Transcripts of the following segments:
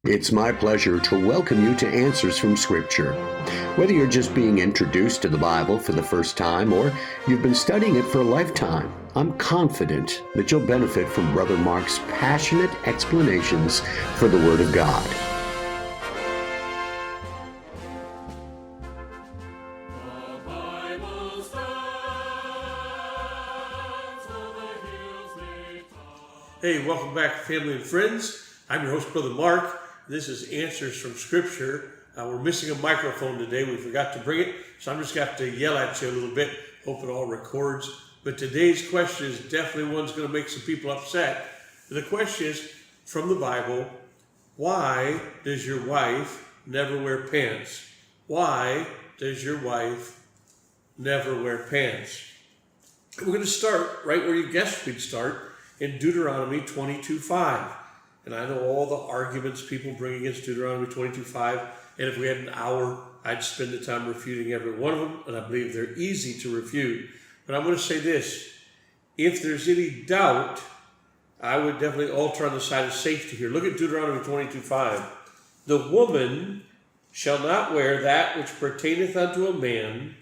It's my pleasure to welcome you to Answers from Scripture. Whether you're just being introduced to the Bible for the first time or you've been studying it for a lifetime, I'm confident that you'll benefit from Brother Mark's passionate explanations for the Word of God. Hey, welcome back, family and friends. I'm your host, Brother Mark. This is Answers from Scripture. We're missing a microphone today. We forgot to bring it, so I'm just going to have to yell at you a little bit. Hope it all records. But today's question is definitely one's going to make some people upset. The question is from the Bible: why does your wife never wear pants? Why does your wife never wear pants? We're going to start right where you guessed we'd start, in Deuteronomy 22:5. And I know all the arguments people bring against Deuteronomy 22:5, and if we had an hour, I'd spend the time refuting every one of them, and I believe they're easy to refute. But I'm going to say this: if there's any doubt, I would definitely alter on the side of safety here. Look at Deuteronomy 22:5. The woman shall not wear that which pertaineth unto a man,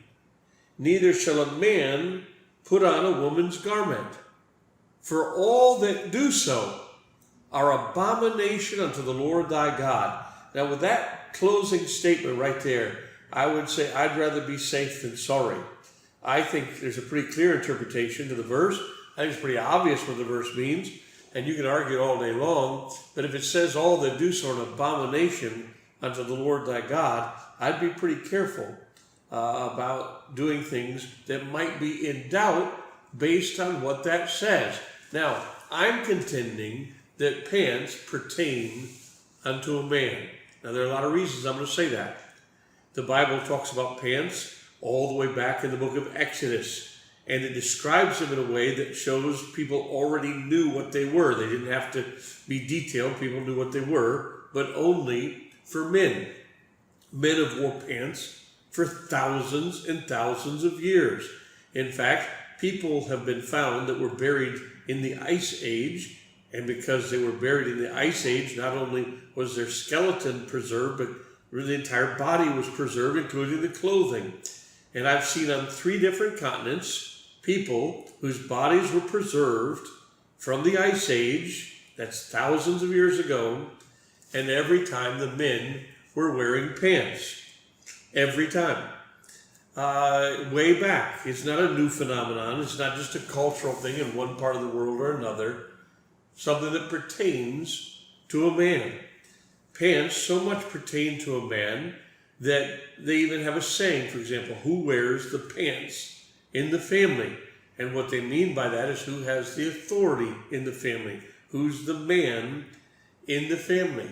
neither shall a man put on a woman's garment. For all that do so are abomination unto the Lord thy God. Now with that closing statement right there, I would say I'd rather be safe than sorry. I think there's a pretty clear interpretation to the verse. I think it's pretty obvious what the verse means, and you can argue it all day long, but if it says all that do so are an abomination unto the Lord thy God, I'd be pretty careful about doing things that might be in doubt based on what that says. Now, I'm contending that pants pertain unto a man. Now, there are a lot of reasons I'm going to say that. The Bible talks about pants all the way back in the book of Exodus, and it describes them in a way that shows people already knew what they were. They didn't have to be detailed. People knew what they were, but only for men. Men have worn pants for thousands and thousands of years. In fact, people have been found that were buried in the Ice Age, and because they were buried in the Ice Age, not only was their skeleton preserved, but the entire body was preserved, including the clothing. And I've seen on 3 different continents people whose bodies were preserved from the Ice Age, that's thousands of years ago, and every time the men were wearing pants. Every time. Way back. It's not a new phenomenon. It's not just a cultural thing in one part of the world or another. Something that pertains to a man. Pants so much pertain to a man that they even have a saying, for example, who wears the pants in the family? And what they mean by that is who has the authority in the family, who's the man in the family.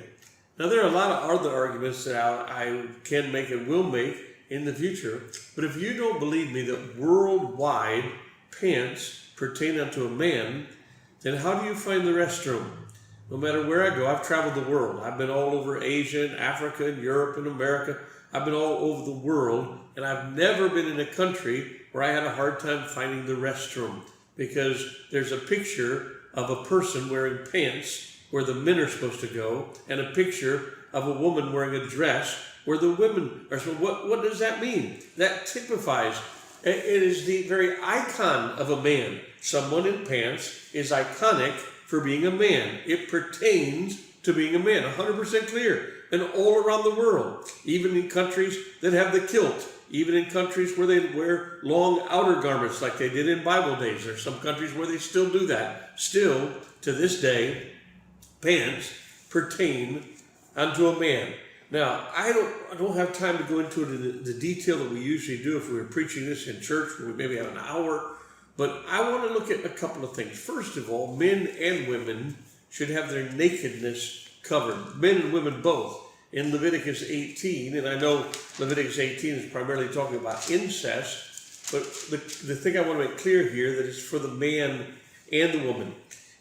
Now, there are a lot of other arguments that I can make and will make in the future, but if you don't believe me that worldwide pants pertain unto a man, then how do you find the restroom? No matter where I go, I've traveled the world. I've been all over Asia and Africa and Europe and America. I've been all over the world, and I've never been in a country where I had a hard time finding the restroom, because there's a picture of a person wearing pants where the men are supposed to go, and a picture of a woman wearing a dress where the women are supposed to. What does that mean? That typifies, it is the very icon of a man. Someone in pants is iconic for being a man. It pertains to being a man, 100% clear, and all around the world, even in countries that have the kilt, even in countries where they wear long outer garments like they did in Bible days. There are some countries where they still do that. Still, to this day, pants pertain unto a man. Now, I don't have time to go into it in the detail that we usually do if we were preaching this in church, where we maybe have an hour, but I want to look at a couple of things. First of all, men and women should have their nakedness covered. Men and women both. In Leviticus 18, and I know Leviticus 18 is primarily talking about incest, but the thing I want to make clear here that it's for the man and the woman.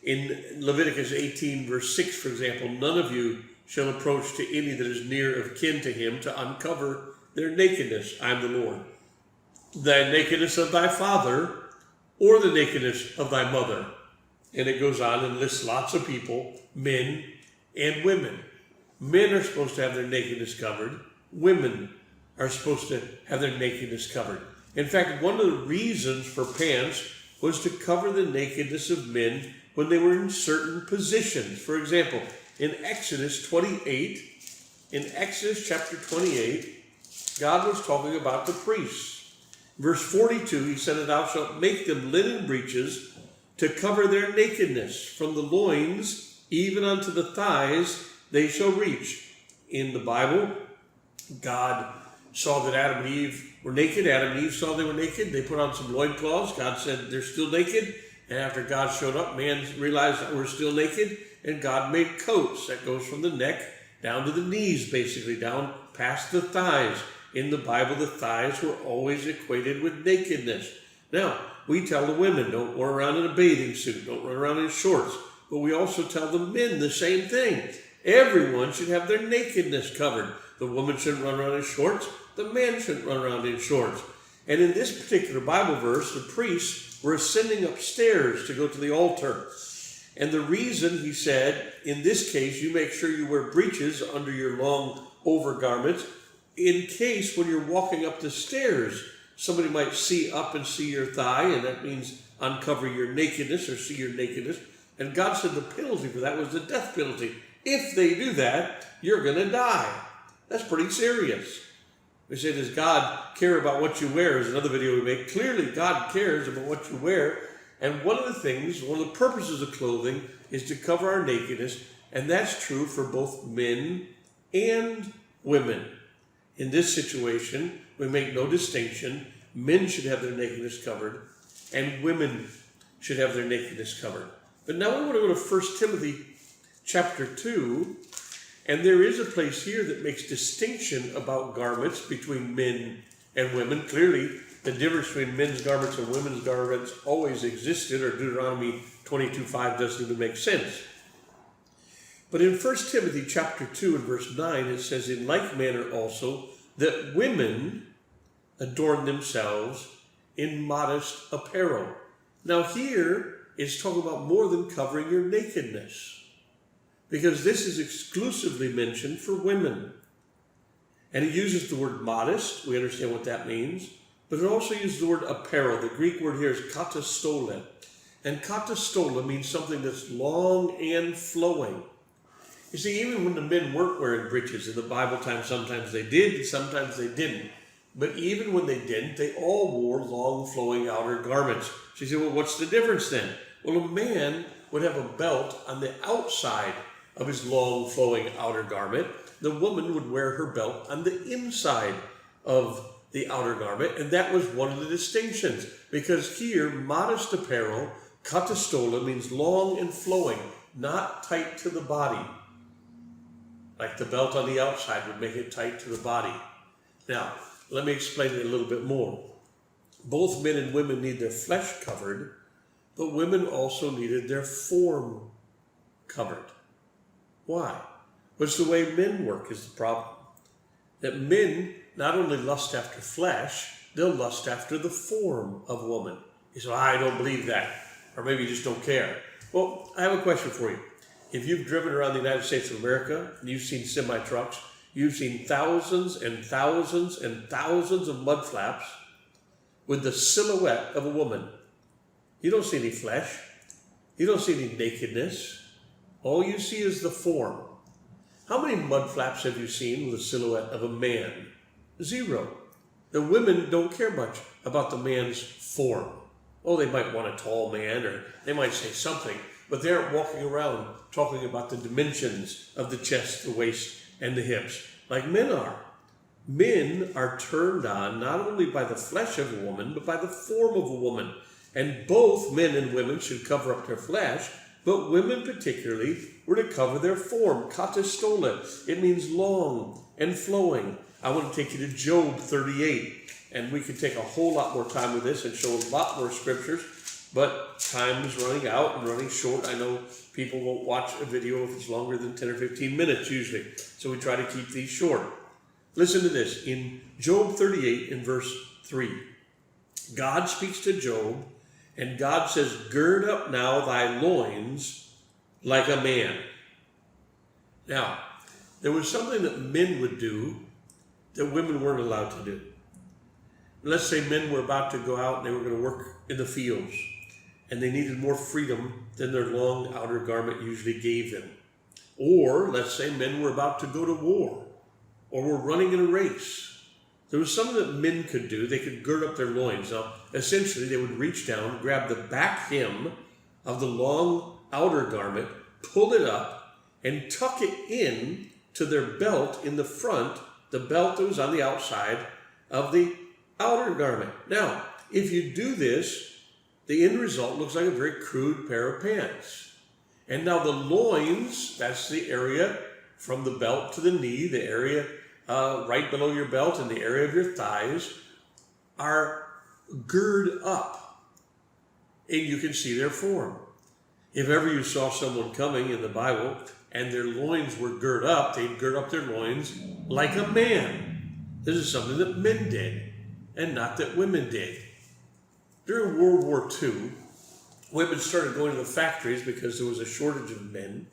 In Leviticus 18, verse 6, for example, none of you shall approach to any that is near of kin to him to uncover their nakedness. I am the Lord. Thy nakedness of thy father, or the nakedness of thy mother. And it goes on and lists lots of people, men and women. Men are supposed to have their nakedness covered. Women are supposed to have their nakedness covered. In fact, one of the reasons for pants was to cover the nakedness of men when they were in certain positions. For example, in Exodus 28, in Exodus chapter 28, God was talking about the priests. Verse 42, he said, "And thou shalt make them linen breeches to cover their nakedness. From the loins even unto the thighs they shall reach." In the Bible, God saw that Adam and Eve were naked. Adam and Eve saw they were naked. They put on some loincloths. God said they're still naked. And after God showed up, man realized that we're still naked. And God made coats that goes from the neck down to the knees, basically, down past the thighs. In the Bible, the thighs were always equated with nakedness. Now, we tell the women, don't run around in a bathing suit, don't run around in shorts. But we also tell the men the same thing. Everyone should have their nakedness covered. The woman shouldn't run around in shorts. The man shouldn't run around in shorts. And in this particular Bible verse, the priests were ascending upstairs to go to the altar. And the reason, he said, in this case, you make sure you wear breeches under your long overgarments, in case when you're walking up the stairs, somebody might see up and see your thigh, and that means uncover your nakedness or see your nakedness. And God said the penalty for that was the death penalty. If they do that, you're going to die. That's pretty serious. We say, does God care about what you wear? Is another video we make. Clearly, God cares about what you wear. And one of the things, one of the purposes of clothing is to cover our nakedness. And that's true for both men and women. In this situation, we make no distinction. Men should have their nakedness covered, and women should have their nakedness covered. But now we want to go to 1 Timothy chapter 2, and there is a place here that makes distinction about garments between men and women. Clearly, the difference between men's garments and women's garments always existed, or Deuteronomy 22:5 doesn't even make sense. But in 1 Timothy chapter 2 and verse 9, it says, "In like manner also, that women adorn themselves in modest apparel." Now here, it's talking about more than covering your nakedness, because this is exclusively mentioned for women. And it uses the word modest. We understand what that means. But it also uses the word apparel. The Greek word here is katastola. And katastola means something that's long and flowing. You see, even when the men weren't wearing breeches in the Bible times, sometimes they did, and sometimes they didn't. But even when they didn't, they all wore long, flowing outer garments. So you say, well, what's the difference then? Well, a man would have a belt on the outside of his long, flowing outer garment. The woman would wear her belt on the inside of the outer garment, and that was one of the distinctions. Because here, modest apparel, katastola, means long and flowing, not tight to the body. Like the belt on the outside would make it tight to the body. Now, let me explain it a little bit more. Both men and women need their flesh covered, but women also needed their form covered. Why? Well, it's the way men work is the problem. That men not only lust after flesh, they'll lust after the form of woman. You say, I don't believe that. Or maybe you just don't care. Well, I have a question for you. If you've driven around the United States of America and you've seen semi-trucks, you've seen thousands and thousands and thousands of mud flaps with the silhouette of a woman. You don't see any flesh. You don't see any nakedness. All you see is the form. How many mud flaps have you seen with a silhouette of a man? Zero. The women don't care much about the man's form. Oh, they might want a tall man, or they might say something, but they aren't walking around talking about the dimensions of the chest, the waist, and the hips, like men are. Men are turned on not only by the flesh of a woman, but by the form of a woman. And both men and women should cover up their flesh, but women particularly were to cover their form, katastola. It means long and flowing. I want to take you to Job 38, and we could take a whole lot more time with this and show a lot more scriptures, but time is running out and running short. I know people won't watch a video if it's longer than 10 or 15 minutes usually, so we try to keep these short. Listen to this. In Job 38 in verse 3, God speaks to Job, and God says, "Gird up now thy loins like a man." Now, there was something that men would do that women weren't allowed to do. Let's say men were about to go out and they were going to work in the fields, and they needed more freedom than their long outer garment usually gave them. Or let's say men were about to go to war, or were running in a race. There was something that men could do. They could gird up their loins. Now, essentially, they would reach down, grab the back hem of the long outer garment, pull it up, and tuck it in to their belt in the front, the belt that was on the outside of the outer garment. Now, if you do this, the end result looks like a very crude pair of pants. And now the loins, that's the area from the belt to the knee, the area right below your belt and the area of your thighs, are girded up. And you can see their form. If ever you saw someone coming in the Bible and their loins were girded up, they'd gird up their loins like a man. This is something that men did, and not that women did. During World War II, women started going to the factories because there was a shortage of men.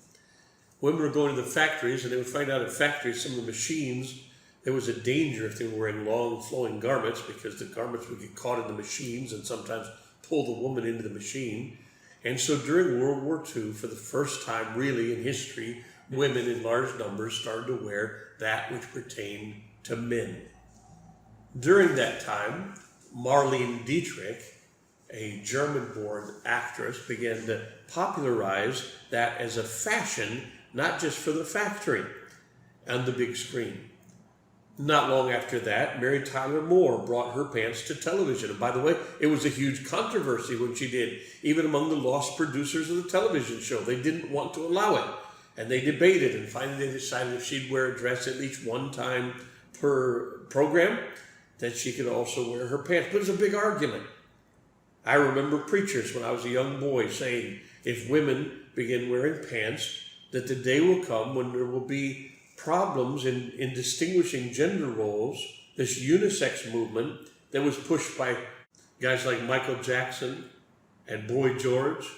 Women were going to the factories, and they would find out at factories some of the machines, there was a danger if they were wearing long flowing garments, because the garments would get caught in the machines and sometimes pull the woman into the machine. And so during World War II, for the first time really in history, women in large numbers started to wear that which pertained to men. During that time, Marlene Dietrich, a German-born actress, began to popularize that as a fashion, not just for the factory and the big screen. Not long after that, Mary Tyler Moore brought her pants to television. And by the way, it was a huge controversy when she did, even among the lost producers of the television show. They didn't want to allow it. And they debated, and finally they decided if she'd wear a dress at least one time per program, that she could also wear her pants. But it was a big argument. I remember preachers when I was a young boy saying, if women begin wearing pants, that the day will come when there will be problems in distinguishing gender roles, this unisex movement that was pushed by guys like Michael Jackson and Boy George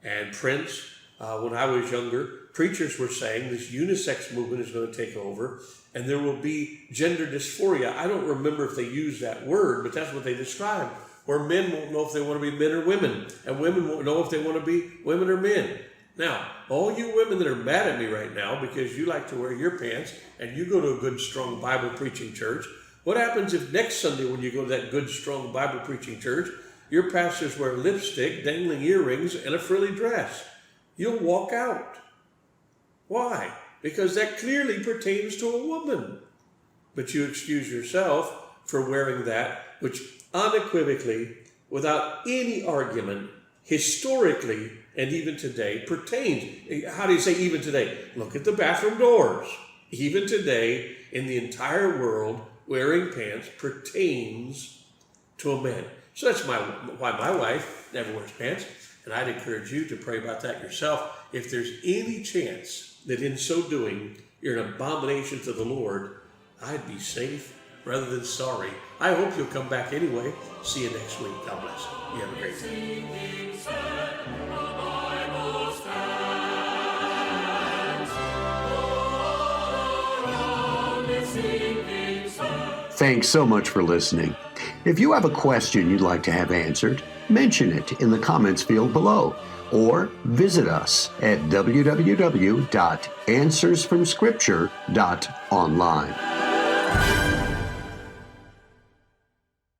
and Prince. When I was younger, preachers were saying this unisex movement is going to take over and there will be gender dysphoria. I don't remember if they used that word, but that's what they described, where men won't know if they want to be men or women, and women won't know if they want to be women or men. Now, all you women that are mad at me right now because you like to wear your pants and you go to a good, strong Bible preaching church, what happens if next Sunday when you go to that good, strong Bible preaching church, your pastors wear lipstick, dangling earrings, and a frilly dress? You'll walk out. Why? Because that clearly pertains to a woman. But you excuse yourself for wearing that which unequivocally, without any argument, historically, and even today, pertains. How do you say even today? Look at the bathroom doors. Even today, in the entire world, wearing pants pertains to a man. So that's why my wife never wears pants, and I'd encourage you to pray about that yourself. If there's any chance that in so doing you're an abomination to the Lord, I'd be safe rather than sorry. I hope you'll come back anyway. See you next week. God bless you. You have a great day. Thanks so much for listening. If you have a question you'd like to have answered, mention it in the comments field below, or visit us at www.answersfromscripture.online.